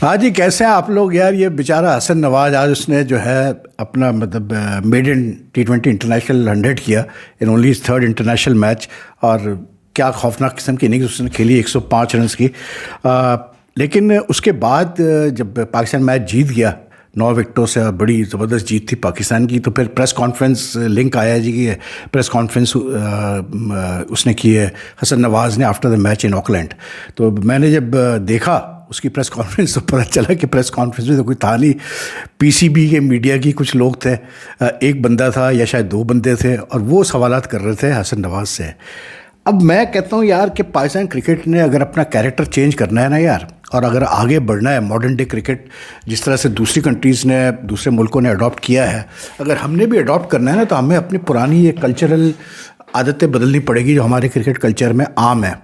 हाँ जी, कैसे हैं आप लोग यार। ये बेचारा हसन नवाज आज उसने जो है अपना मतलब मेड इन T20 इंटरनेशनल 100 किया in only his third international match. और क्या खौफनाक किस्म की इनिंग्स उसने खेली 105 रन्स की। लेकिन उसके बाद जब पाकिस्तान मैच जीत गया 9 विकेटों से, बड़ी ज़बरदस्त जीत थी पाकिस्तान की, तो फिर प्रेस कॉन्फ्रेंस लिंक आया जी की प्रेस कॉन्फ्रेंस उसने की है हसन नवाज़ ने after the match in Auckland. तो मैंने जब देखा उसकी प्रेस कॉन्फ्रेंस तो पता चला कि प्रेस कॉन्फ्रेंस में तो कोई था नहीं। पीसीबी के मीडिया की कुछ लोग थे, एक बंदा था या शायद 2 बंदे थे, और वो सवालात कर रहे थे हसन नवाज से। अब मैं कहता हूँ यार कि पाकिस्तान क्रिकेट ने अगर अपना कैरेक्टर चेंज करना है ना यार, और अगर आगे बढ़ना है मॉडर्न डे क्रिकेट जिस तरह से दूसरी कंट्रीज़ ने, दूसरे मुल्कों ने अडॉप्ट किया है, अगर हमने भी अडॉप्ट करना है ना, तो हमें अपनी पुरानी ये कल्चरल आदतें बदलनी पड़ेगी जो हमारे क्रिकेट कल्चर में आम है।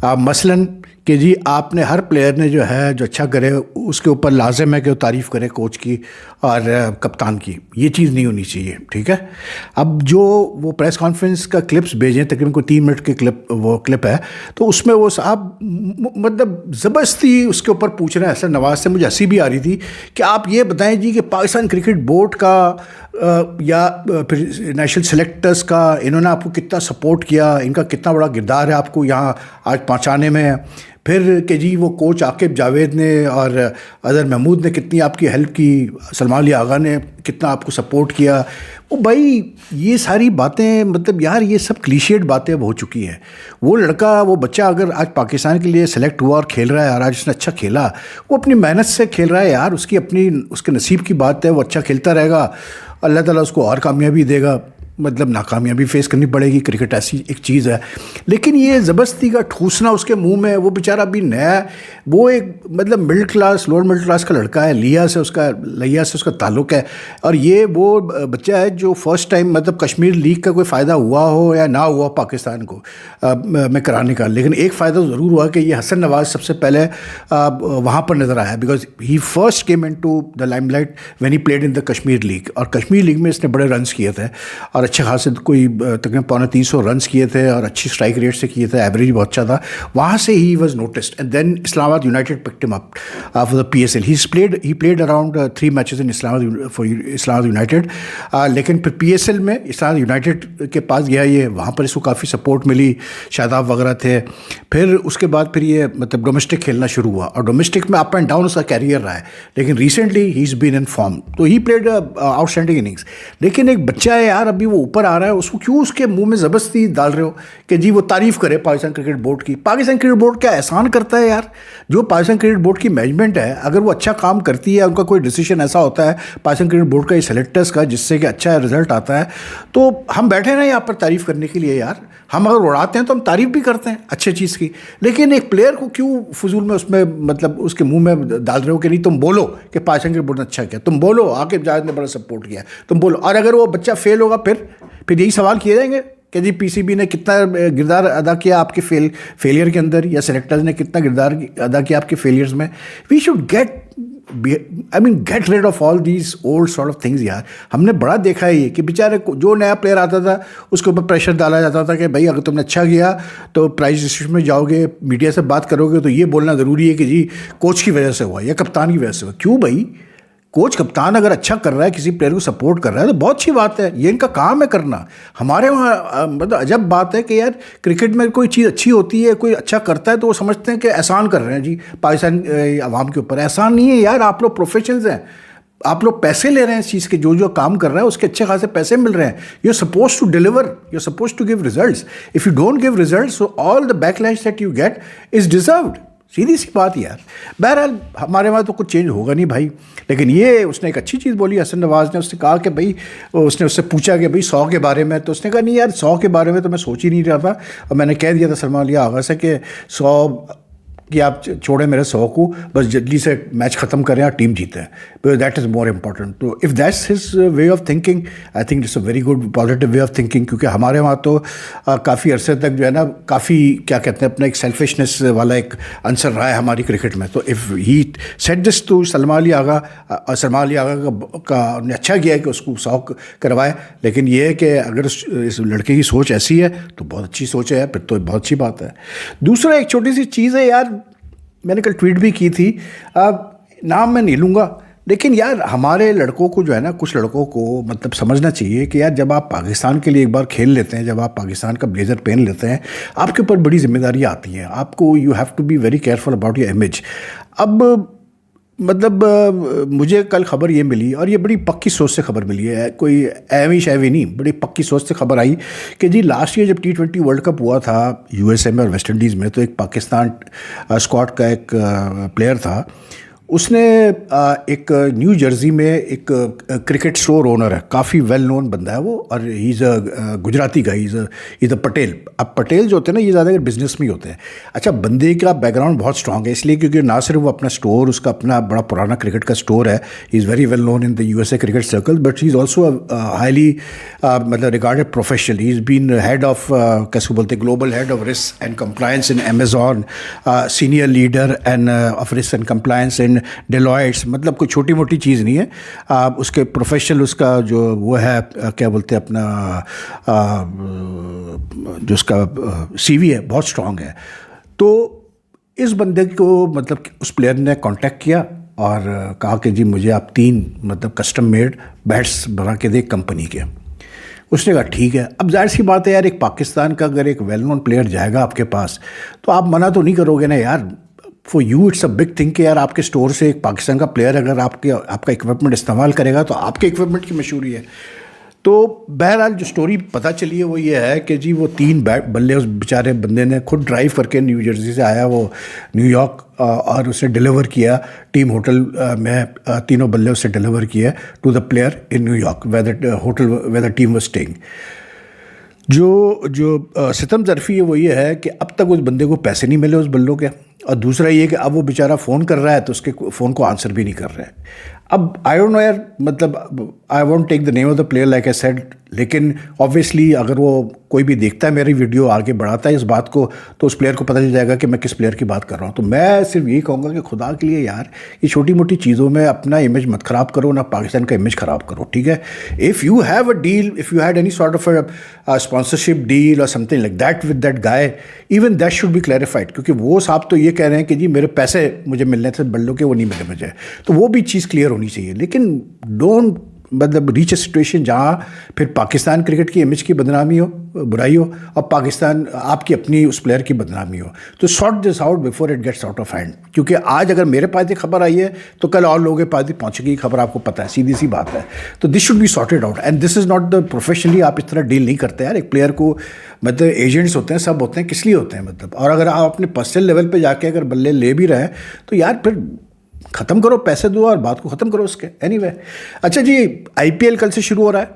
मसलन कि जी आपने हर प्लेयर ने जो है जो अच्छा करे उसके ऊपर लाजिम है कि वो तारीफ़ करे कोच की और कप्तान की। ये चीज़ नहीं होनी चाहिए, ठीक है। अब जो वो प्रेस कॉन्फ्रेंस का क्लिप्स भेजें, तकरीबन कोई 3 मिनट के क्लिप है, तो उसमें वो साहब मतलब ज़बरदस्ती उसके ऊपर पूछ रहे हैं हसन नवाज से। मुझे हंसी भी आ रही थी कि आप ये बताएं जी कि पाकिस्तान क्रिकेट बोर्ड का या फिर नेशनल सेलेक्टर्स का इन्होंने आपको कितना सपोर्ट किया, इनका कितना बड़ा किरदार है आपको यहाँ आज पहुँचाने में। फिर कि जी वो कोच आकिब जावेद ने और अजहर महमूद ने कितनी आपकी हेल्प की, सलमान अली आगा ने कितना आपको सपोर्ट किया। वो भाई ये सारी बातें मतलब यार ये सब क्लीशेड बातें हो चुकी हैं। वो लड़का, वो बच्चा अगर आज पाकिस्तान के लिए सेलेक्ट हुआ और खेल रहा है और आज उसने अच्छा खेला, वो अपनी मेहनत से खेल रहा है यार, उसकी अपनी उसके नसीब की बात है। वो अच्छा खेलता रहेगा, अल्लाह ताला उसको और कामयाबी देगा। मतलब नाकामयाबी फेस करनी पड़ेगी, क्रिकेट ऐसी एक चीज़ है। लेकिन ये ज़बरदस्ती का ठूसना उसके मुंह में, वो बेचारा अभी नया, वो एक मतलब middle class, lower middle class का लड़का है, लिया से उसका ताल्लुक़ है। और ये वो बच्चा है जो फर्स्ट टाइम मतलब कश्मीर लीग का कोई फ़ायदा हुआ हो या ना हुआ पाकिस्तान को में कराने का, लेकिन एक फ़ायदा ज़रूर हुआ कि ये हसन नवाज़ सबसे पहले वहाँ पर नज़र आया, because he first came into the limelight when he played in the Kashmir league. और कश्मीर लीग में इसने बड़े रन्स किए थे और अच्छे खासे कोई तकरीबन 250 रन्स किए थे और अच्छी स्ट्राइक रेट से किए थे, एवरेज बहुत अच्छा था। वहाँ से he was noticed and then Islamabad United picked him up for the PSL। He played around 3 matches in Islamabad United. लेकिन फिर PSL में इस्लामाबाद यूनाइटेड के पास गया ये, वहाँ पर इसको काफ़ी सपोर्ट मिली, शादाब वगैरह थे। फिर उसके बाद फिर ये मतलब डोमेस्टिक खेलना शुरू हुआ और डोमेस्टिक में अप एंड डाउन उसका कैरियर रहा है। लेकिन recently he is been in form, तो ही प्लेड आउटस्टैंडिंग इनिंग्स। लेकिन एक बच्चा है यार, अभी वो ऊपर आ रहा है, उसको क्यों उसके मुंह में ज़बरदस्ती डाल रहे हो कि जी वो तारीफ़ करे पाकिस्तान क्रिकेट बोर्ड की। पाकिस्तान क्रिकेट बोर्ड क्या एहसान करता है यार? जो पाकिस्तान क्रिकेट बोर्ड की मैनेजमेंट है, अगर वो अच्छा काम करती है, उनका कोई डिसीजन ऐसा होता है पाकिस्तान क्रिकेट बोर्ड का, ये सेलेक्टर्स का, जिससे कि अच्छा रिजल्ट आता है, तो हम बैठे ना यहाँ पर तारीफ़ करने के लिए यार। हम अगर उड़ाते हैं तो हम तारीफ़ भी करते हैं अच्छे चीज़ की। लेकिन एक प्लेयर को क्यों फजूल में उसमें मतलब उसके मुंह में डाल रहे हो कि नहीं तुम बोलो कि पाकिस्तान क्रिकेट बोर्ड ने अच्छा किया, तुम बोलो आकिब जावेद ने बड़ा सपोर्ट किया, तुम बोलो। और अगर वो बच्चा फेल होगा फिर यही सवाल किए जाएंगे कि जी PCB ने कितना किरदार अदा किया आपके फेलियर के अंदर, या सेलेक्टर्स ने कितना किरदार अदा किया आपके फेलियर्स में। We should get rid off all these old sort of things यार। हमने बड़ा देखा है ये कि बेचारे जो नया प्लेयर आता था उसके ऊपर प्रेशर डाला जाता था कि भाई अगर तुमने अच्छा किया तो प्राइज डिस्ट्रीब्यूशन में जाओगे, मीडिया से बात करोगे तो ये बोलना ज़रूरी है कि जी कोच की वजह से हुआ या कप्तान की वजह से हुआ। क्यों भाई? कोच कप्तान अगर अच्छा कर रहा है, किसी प्लेयर को सपोर्ट कर रहा है, तो बहुत अच्छी बात है, ये इनका काम है करना। हमारे वहाँ मतलब अजब बात है कि यार क्रिकेट में कोई चीज़ अच्छी होती है, कोई अच्छा करता है तो वो समझते हैं कि एहसान कर रहे हैं जी पाकिस्तान अवाम के ऊपर। एहसान नहीं है यार, आप लोग प्रोफेशनल्स हैं, आप लोग पैसे ले रहे हैं इस चीज़ के, जो काम कर रहा है उसके अच्छे खासे पैसे मिल रहे हैं। You are suppose to deliver, you are suppose to give results. If you don't give results, so all the backlash that you get is deserved. सीधी सी बात यार। बहरहाल हमारे वहाँ तो कुछ चेंज होगा नहीं भाई। लेकिन ये उसने एक अच्छी चीज़ बोली हसन नवाज़ ने, उसने कहा कि भाई, उसने उससे पूछा कि भाई 100 के बारे में, तो उसने कहा नहीं यार 100 के बारे में तो मैं सोच ही नहीं रहा था, और मैंने कह दिया था सलमान अली आगा से कि 100 कि आप छोड़ें मेरे 100 को, बस जल्दी से मैच ख़त्म करें और टीम जीते हैं, because that is more important. तो if that's his way of thinking, I think it's a very good positive way of thinking. क्योंकि हमारे वहाँ तो काफ़ी अरसे तक जो है ना, काफ़ी क्या कहते हैं, अपना एक सेल्फिशनेस वाला एक आंसर रहा है हमारी क्रिकेट में। तो if he set this to Salman Ali Agha, Salman Ali Agha का ने अच्छा किया है कि उसको 100 करवाए। लेकिन ये है कि अगर इस लड़के की सोच ऐसी है तो बहुत अच्छी सोच है, फिर तो बहुत अच्छी बात है। दूसरा एक छोटी सी चीज़ है यार, मैंने कल ट्वीट भी की थी। नाम मैं नहीं लूँगा, लेकिन यार हमारे लड़कों को जो है ना, कुछ लड़कों को मतलब समझना चाहिए कि यार जब आप पाकिस्तान के लिए एक बार खेल लेते हैं, जब आप पाकिस्तान का ब्लेजर पहन लेते हैं, आपके ऊपर बड़ी जिम्मेदारी आती हैं। आपको you have to be very careful about your image. अब मतलब मुझे कल खबर ये मिली, और ये बड़ी पक्की सोच से खबर मिली है, कोई एवी शैवी नहीं, बड़ी पक्की सोच से खबर आई कि जी लास्ट ईयर जब T20 वर्ल्ड कप हुआ था यूएसए में और वेस्ट इंडीज़ में, तो एक पाकिस्तान स्क्वाड का एक प्लेयर था, उसने एक न्यू जर्सी में एक क्रिकेट स्टोर ओनर है, काफ़ी वेल नोन बंदा है वो, और ही इज़ अ गुजराती गाई, इज़ अ पटेल। अब पटेल जो होते हैं ना, ये ज़्यादातर बिजनेस में ही होते हैं। अच्छा, बंदे का बैकग्राउंड बहुत स्ट्रांग है, इसलिए क्योंकि ना सिर्फ वो अपना स्टोर, उसका अपना बड़ा पुराना क्रिकेट का स्टोर है, he is very well known in the USA cricket circle, but he is also highly मतलब regarded professional. He is been head of कैसे बोलते हैं, global head of risk and compliance in Amazon, senior leader and of risk and compliance in Deloittes. मतलब कोई छोटी मोटी चीज़ नहीं है। उसके प्रोफेशनल, उसका जो वो है क्या बोलते हैं अपना जो उसका सीवी है, बहुत स्ट्रांग है। तो इस बंदे को मतलब उस प्लेयर ने कांटेक्ट किया और कहा कि जी मुझे आप 3 मतलब कस्टम मेड बैट्स बना के दे कंपनी के। उसने कहा ठीक है। अब जाहिर सी बात है यार, एक पाकिस्तान का अगर एक वेल नोन प्लेयर जाएगा आपके पास, तो आप मना तो नहीं करोगे ना यार। For you it's a big thing कि यार आपके स्टोर से एक पाकिस्तान का प्लेयर अगर आपका इक्विपमेंट इस्तेमाल करेगा, तो आपके इक्विपमेंट की मशहूरी है। तो बहरहाल जो स्टोरी पता चली है वो ये है कि जी वो 3 बल्ले उस बेचारे बंदे ने खुद ड्राइव करके न्यू जर्सी से आया वो न्यूयॉर्क, और उसे डिलीवर किया टीम होटल में। तीनों बल्ले उसे डिलीवर किया to the player in New York where the team was staying. जो सितम ज़रफ़ी है वो ये है कि अब तक उस बंदे को पैसे नहीं मिले उस बल्लों के, और दूसरा ये कि अब वो बेचारा फ़ोन कर रहा है तो उसके फ़ोन को आंसर भी नहीं कर रहा है। अब आई डोंट नो यार, मतलब I won't take the name of the player like I said, लेकिन ऑब्वियसली अगर वो कोई भी देखता है मेरी वीडियो, आगे बढ़ाता है इस बात को, तो उस प्लेयर को पता चल जाएगा कि मैं किस प्लेयर की बात कर रहा हूँ। तो मैं सिर्फ यही कहूँगा कि खुदा के लिए यार, ये छोटी मोटी चीज़ों में अपना इमेज मत ख़राब करो, ना पाकिस्तान का इमेज ख़राब करो, ठीक है। If you have a deal, if you had any sort of a sponsorship deal और something like that with that guy, even that should be clarified, क्योंकि वो साहब तो ये कह रहे हैं कि जी मेरे पैसे मुझे मिलने थे बल्लों के, वो नहीं मिले मुझे, तो वो भी चीज़ क्लियर होनी चाहिए। लेकिन डोंट मतलब रीच अ सिचुएशन जहाँ फिर पाकिस्तान क्रिकेट की इमेज की बदनामी हो, बुराई हो, और पाकिस्तान आपकी अपनी उस प्लेयर की बदनामी हो। तो sort this out before it gets out of hand, क्योंकि आज अगर मेरे पास ये खबर आई है तो कल और लोगों के पास भी पहुँचेगी खबर, आपको पता है, सीधी सी बात है। तो this should be sorted out, and this is not the professionally आप इस तरह डील नहीं करते यार एक प्लेयर को। मतलब एजेंट्स होते हैं, सब होते हैं, किस लिए होते हैं मतलब। और अगर आप अपने पर्सनल लेवल पर जाके अगर बल्ले ले भी रहे हैं तो यार फिर ख़त्म करो, पैसे दो और बात को ख़त्म करो उसके। एनीवे, अच्छा जी, आईपीएल कल से शुरू हो रहा है,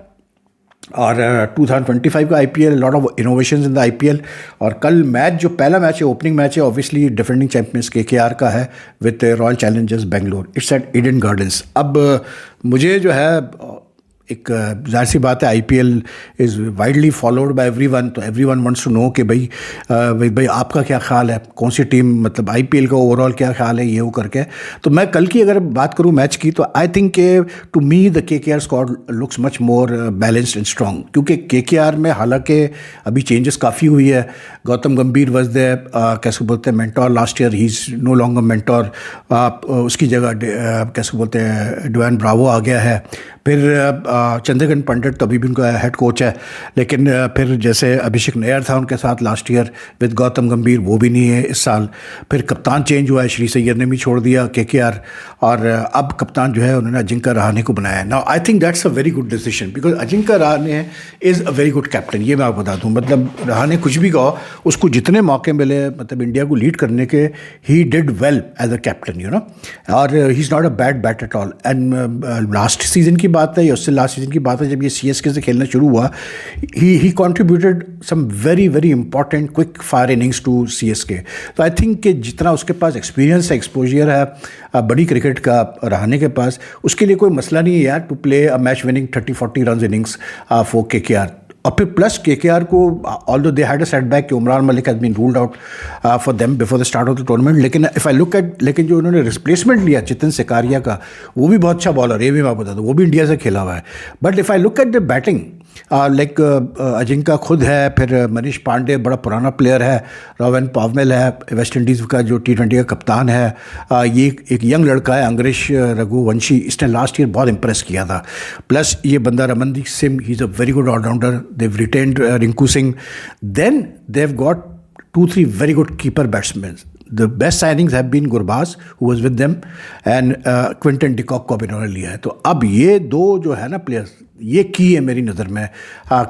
और 2025 का IPL, lot of innovations in the IPL. और कल मैच, जो पहला मैच है, ओपनिंग मैच है, ऑब्वियसली डिफेंडिंग चैंपियंस केकेआर का है with Royal Challengers Bangalore. It's at Eden Gardens. अब मुझे जो है एक जाहिर सी बात है, IPL is widely followed by everyone, तो एवरीवन वांट्स टू नो कि भाई आपका क्या ख्याल है, कौन सी टीम, मतलब आईपीएल का ओवरऑल क्या ख्याल है, ये वो करके। तो मैं कल की अगर बात करूं मैच की, तो आई थिंक के to me the KKR squad looks much more balanced and strong, क्योंकि केकेआर में हालांकि अभी चेंजेस काफ़ी हुई है। गौतम गंभीर वॉज द कैसे बोलते हैं mentor last year, he is no longer mentor. उसकी जगह कैसे बोलते हैं ड्वेन ब्रावो आ गया है। फिर चंद्रकांत पंडित तो अभी भी उनका हेड कोच है, लेकिन फिर जैसे अभिषेक नैयर था उनके साथ लास्ट ईयर विद गौतम गंभीर, वो भी नहीं है इस साल। फिर कप्तान चेंज हुआ है, श्री सैयद ने भी छोड़ दिया केकेआर, और अब कप्तान जो है उन्होंने अजिंक्य रहाणे को बनाया है। Now I think that's a very good decision, because Ajinkya Rahane is a very good captain. ये मैं आपको बता दूँ, मतलब रहाणे कुछ भी कहो, उसको जितने मौके मिले मतलब इंडिया को लीड करने के, he did well as a captain, you know, और he is not a bad bat at all. And last season की बात है या उससे लास्ट सीजन की बात है, जब ये सीएसके से खेलना शुरू हुआ, he contributed some very very important quick fire innings to CSK. तो आई थिंक कि जितना उसके पास एक्सपीरियंस है, एक्सपोजर है बड़ी क्रिकेट का रहने के पास, उसके लिए कोई मसला नहीं है यार to play a match winning 30-40 run innings for KKR. और फिर प्लस केकेआर को, although they had a setback कि Umran Malik has been ruled out for them before the start of the tournament, लेकिन इफ़ आई लुक एट, लेकिन जो उन्होंने replacement लिया चितन सिकारिया का, वो भी बहुत अच्छा बॉलर है, ये भी मैं बता दूँ, वो भी इंडिया से खेला हुआ है। But if I look at the batting, like Ajinkya खुद है, फिर मनीष पांडे बड़ा पुराना प्लेयर है, रोवन पावमेल है वेस्ट इंडीज़ का जो T20 का कप्तान है, ये एक यंग लड़का है अंग्रेश रघुवंशी, इसने लास्ट ईयर बहुत इंप्रेस किया था। प्लस ये बंदा Ramandeep Singh, he is a very good allrounder. They retained Rinku Singh, then they got 2-3 very good keeper batsmen. The best signings have been Gurbaz, who was with them, and Quinton de Kock को भी इन्होंने लिया है। तो अब ये दो जो है ना प्लेयर्स, ये की है मेरी नज़र में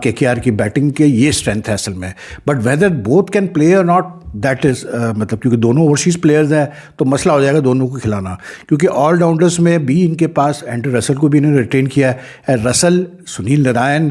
KKR की बैटिंग के, ये स्ट्रेंथ है असल में। But whether both can play or not, that is मतलब क्योंकि दोनों ओवरसीज़ प्लेयर्स हैं तो मसला हो जाएगा दोनों को खिलाना, क्योंकि ऑलराउंडर्स में भी इनके पास एंड्रू रसल को भी इन्होंने रिटेन किया है, रसल, सुनील नारायण,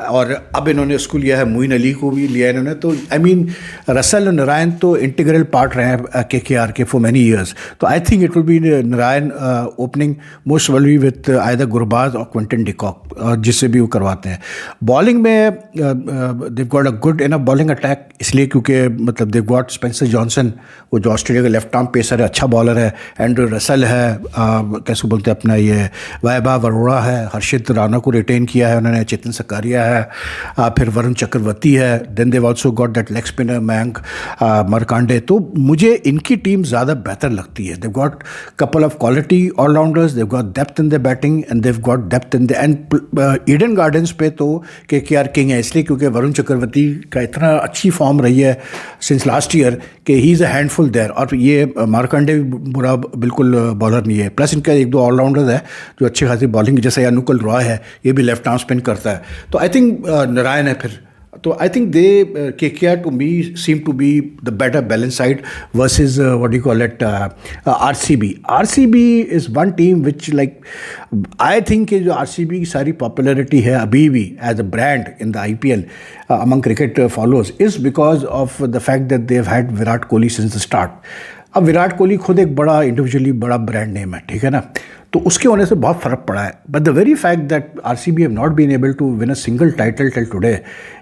और अब इन्होंने उसको लिया है मोइन अली को भी लिया है इन्होंने। तो आई मीन रसल और नारायण तो इंटीग्रल पार्ट रहे हैं KKR के फॉर मैनी ईयर्स। तो I think it will be Narine opening most वेलली विथ आइदर गुरबाज और क्विंटन डी कॉक, जिससे भी वो करवाते हैं। बॉलिंग में they've got a good enough bowling attack, इसलिए क्योंकि मतलब देव गॉट स्पेंसर जॉनसन, वो जो ऑस्ट्रेलिया का लेफ्ट आर्म पेसर है, अच्छा बॉलर है, एंड्रू रसल है, कैसे बोलते हैं अपना ये वैभव अरोड़ा है, हर्षित राणा को रिटेन किया है उन्होंने, चेतन सकारिया है, फिर वरुण चक्रवर्ती है, then they've also got that leg spinner Mayank Markande. तो मुझे इनकी टीम ज़्यादा बेहतर लगती है। They've got couple of quality allrounders, they've got depth in the batting and they've got depth in the and Eden Gardens पे तो KKR किंग है, इसलिए क्योंकि वरुण चक्रवर्ती का इतना अच्छी फॉर्म रही है सिंस लास्ट ईयर कि he is a handful there, और ये मार्कंडे भी बुरा बिल्कुल बॉलर नहीं है। प्लस इनका एक दो ऑलराउंडर्स है जो अच्छी खासी बॉलिंग, जैसे अनुकूल रॉय है, ये भी लेफ्ट आर्म स्पिन करता है। तो आई थिंक नारायण है फिर, तो I think they KKR to me seem to be the better balance side versus what you call it RCB is one team which like I think जो RCB की सारी popularity है अभी भी as a brand in the IPL among cricket followers is because of the fact that they've had Virat Kohli since the start. अब विराट कोहली खुद एक बड़ा इंडिविजुअली बड़ा ब्रांड नेम है, ठीक है ना, तो उसके होने से बहुत फ़र्क पड़ा है। But the very fact that RCB have not been able to win a single title till today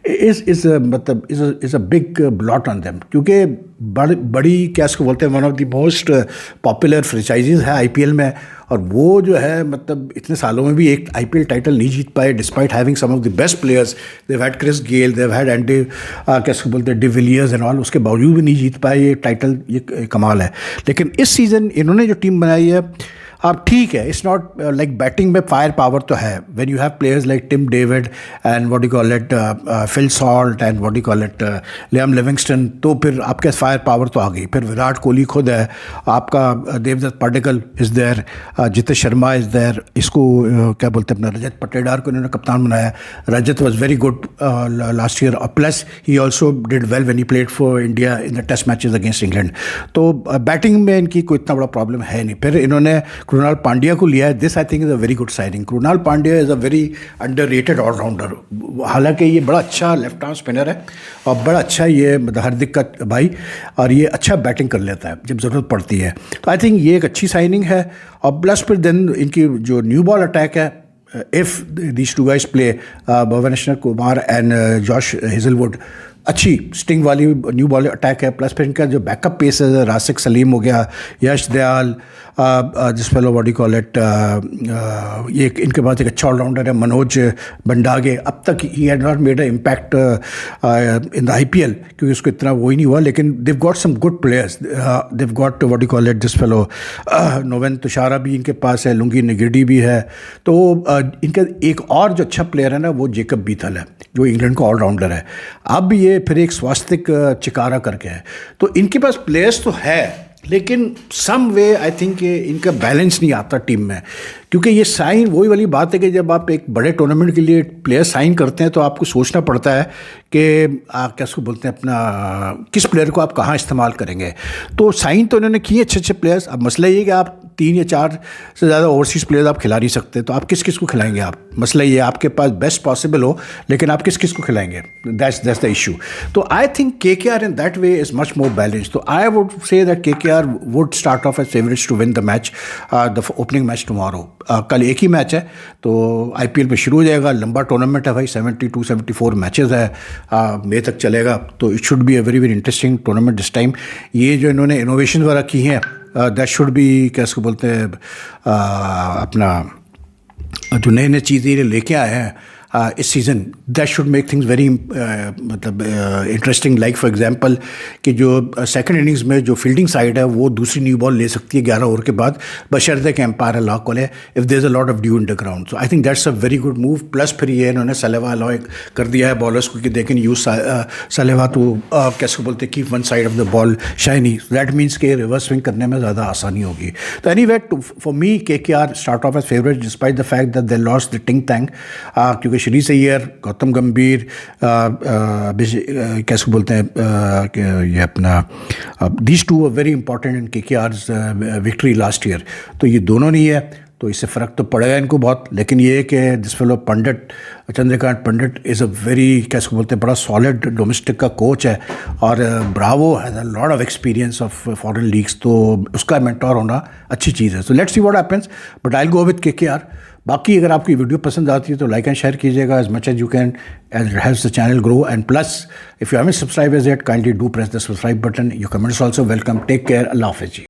is मतलब is a big blot on them, क्योंकि बड़ी क्या इसको बोलते हैं, one of the most popular franchises है IPL में, और वो जो है मतलब इतने सालों में भी एक IPL टाइटल नहीं जीत पाए despite having some of the best players. They had Chris Gayle, they had Andy कैसे बोलते हैं डिविलियर्स एंड ऑल, उसके बावजूद भी नहीं जीत पाए ये टाइटल, ये कमाल है। लेकिन इस सीज़न इन्होंने जो टीम बनाई है, अब ठीक है, इट्स नॉट लाइक बैटिंग में फायर पावर तो है, when you have players like Tim David and what you call it Phil Salt and what you call it Liam Livingstone, तो फिर आपके फायर पावर तो आ गई। फिर विराट कोहली खुद है, आपका Devdutt Padikkal is there, Jitesh Sharma is there, इसको क्या बोलते हैं अपना रजत पटेदार को इन्होंने कप्तान बनाया। Rajat was very good last year, और plus he also did well when he played for India in the test matches against England. तो बैटिंग में इनकी कोई इतना बड़ा प्रॉब्लम है नहीं। फिर इन्होंने कृणाल पांड्या को लिया है, this I think is a very good signing. Krunal Pandya is a very underrated allrounder, हालांकि ये बड़ा अच्छा लेफ्ट आर्म स्पिनर है और बड़ा अच्छा ये हार्दिक का भाई, और ये अच्छा बैटिंग कर लेता है जब ज़रूरत पड़ती है। तो आई थिंक ये एक अच्छी साइनिंग है। और प्लस फिर देन इनकी जो न्यू बॉल अटैक है, if these two guys play Bhuvneshwar Kumar and Josh Hazlewood, अच्छी स्टिंग वाली न्यू बॉल अटैक है। प्लस फिर इनका जो बैकअप पेस है, रासिक सलीम हो गया, यश दयाल, जिस fellow what you call it, ये इनके पास एक अच्छा ऑलराउंडर है मनोज बंडागे। अब तक he had not made a impact in the IPL, क्योंकि उसको इतना वो ही नहीं हुआ, लेकिन they've got some good players, they've got what you call it this fellow Nuwan Thushara भी इनके पास है, लुंगी निगिडी भी है। तो इनका एक और जो अच्छा प्लेयर है ना, वो जेकब बीथल है, जो इंग्लैंड का ऑलराउंडर है। अब ये फिर एक स्वास्तिक चिकारा करके है। तो इनके पास प्लेयर्स तो है, लेकिन सम वे आई थिंक इनका बैलेंस नहीं आता टीम में, क्योंकि ये साइन वही वाली बात है कि जब आप एक बड़े टूर्नामेंट के लिए प्लेयर साइन करते हैं तो आपको सोचना पड़ता है कि क्या उसको बोलते हैं अपना, किस प्लेयर को आप कहाँ इस्तेमाल करेंगे। तो साइन तो इन्होंने किए अच्छे अच्छे प्लेयर्स। अब मसला ये कि आप 3 या 4 से ज़्यादा ओवरसीज़ प्लेयर्स आप खिला नहीं सकते, तो आप किस किस को खिलाएंगे आप, मसला ये आपके पास बेस्ट पॉसिबल हो, लेकिन आप किस किस को खिलाएंगे, दैट्स द इशू। तो I think KKR in that way is much more balance. तो I would say that KKR would start off as favourites to win the match, the opening match tomorrow. कल एक ही match है, तो IPL पे शुरू हो जाएगा, लंबा टूर्नामेंट है भाई, 72-74 मैचेस है, मई तक चलेगा। तो it should be a very very interesting tournament this time. ये जो इन्होंने इनोवेशन वगैरह की हैं, दैट शुड बी क्या इसको बोलते हैं अपना, जो नए नए चीज़ें लेके आए हैं, इस season, that should make things very मतलब इंटरेस्टिंग। लाइक फॉर एग्जांपल कि जो सेकंड इनिंग्स में जो फील्डिंग साइड है वो दूसरी न्यू बॉल ले सकती है 11 ओवर के बाद, बशर्ते कि एम्पायर अलाउ करे if there is a lot of dew in the ground. So I think that's a very good move. Plus फिर ये इन्होंने सलेवा अलाउ कर दिया है बॉलर्स को कि they can use saliva to कैसे बोलते keep one side of the ball shiny. That means कि रिवर्स स्विंग करने में ज़्यादा आसानी होगी। तो anyway for me KKR start off as favourite despite the fact that they lost the टिंग टैंग, क्योंकि श्रेयस अय्यर, गौतम गंभीर, कैसे बोलते हैं ये अपना these two are very important in KKR's victory last year. तो ये दोनों नहीं है तो इससे फ़र्क तो पड़ेगा इनको बहुत। लेकिन ये कि this fellow Pandit, Chandrakant Pandit is a very कैसे बोलते हैं बड़ा सॉलिड डोमेस्टिक का कोच है, और Bravo has a lot of experience of foreign leagues, तो उसका मेंटोर होना अच्छी चीज़ है। So let's see what happens, but I will go with KKR। बाकी अगर आपकी वीडियो पसंद आती है तो लाइक एंड शेयर कीजिएगा as much as you can, as it helps the channel grow. And plus if you haven't subscribe as yet, kindly do press the subscribe button. Your comments also welcome. Take care, अल्लाह हाफिज़ जी।